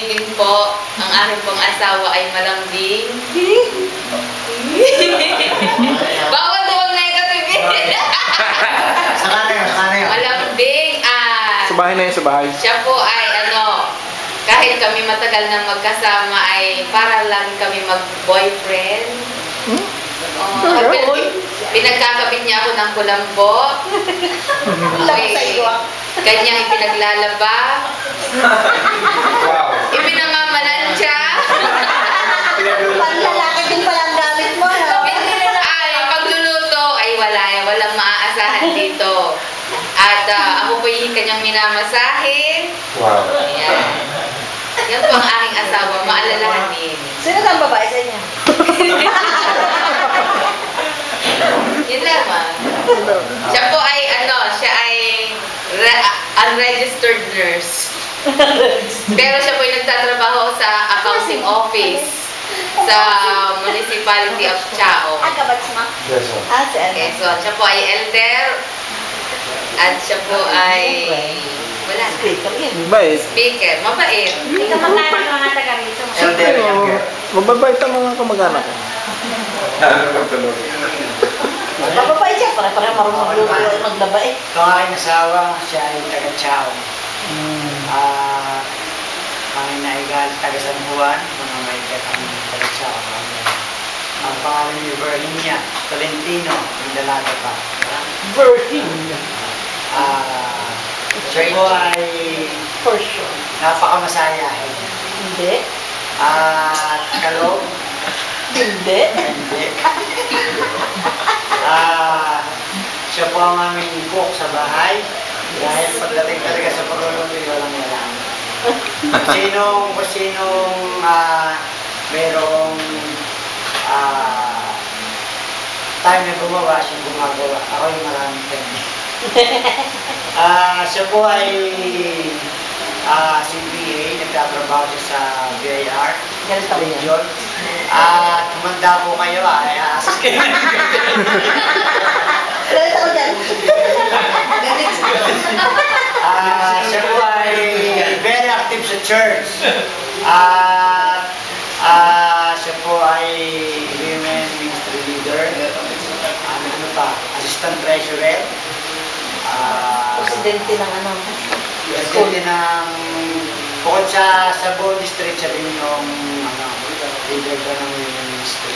din po, ang aking pong asawa ay malambing. Bawal doon negative. Saka na yun. Malambing at Sa bahay na yun, sa bahay. siya po ay kahit kami matagal na magkasama ay para lang kami mag-boyfriend. Pinagkakabit niya ako ng kulambo. Kanyang ipinaglalaba. Ipinamamalansya. Panlalaki din pala ang gamit mo, no? Ay, pagluluto ay walang maaasahan dito. At ako po yung kanyang minamasahe. Wow. Ayan. Yan po ang aking asawa, maalalahanin. Sino kang babae sa inyo? Yun lamang. Siya po ay, siya ay unregistered nurse. Pero siya po ay nagtatrabaho sa accounting office sa Municipality of Chao. Kabats mo? Yes, sir. Si ano? Quezon. Siya po ay elder. At siya po ay wala na. Speaker yun. Mabait. Speaker. Mabait. Hindi ka magkano ng mga taga rito. Elder, Pero, younger. mababait ang mga kamag-anak ko. Bababay siya. Pare-pare marunong magluto at maglaba eh. Ito ang aking asawa, siya ay taga-Chao. Ang inaigal, taga-San Juan, mga maigat ang taga-Chao. Ang pangalan ni Virginia Tolentino, yung dalaga pa. Virginia. Siya po ay For sure. napakamasayahin. Hindi. At kalog, Hindi. hindi. Siya po ang aming cook sa bahay. Dahil pagdating talaga sa pagluluto, walang yalang. Kung sinong merong time na gumawa, siya gumagawa. Ako yung maraming time. Siya po ay CPA, nagtatrabaho siya sa BIR. Ganito ba yan? Yun. Tumanda po kayo, ay asas kayo. Ganito ko dyan. Siya po ay very active sa church. Siya po ay women ministry leader. Ano pa? Assistant treasurer. Presidente ng ano. Presidente ng bukod sa buong district, siya din yung leader ko ng women ministry.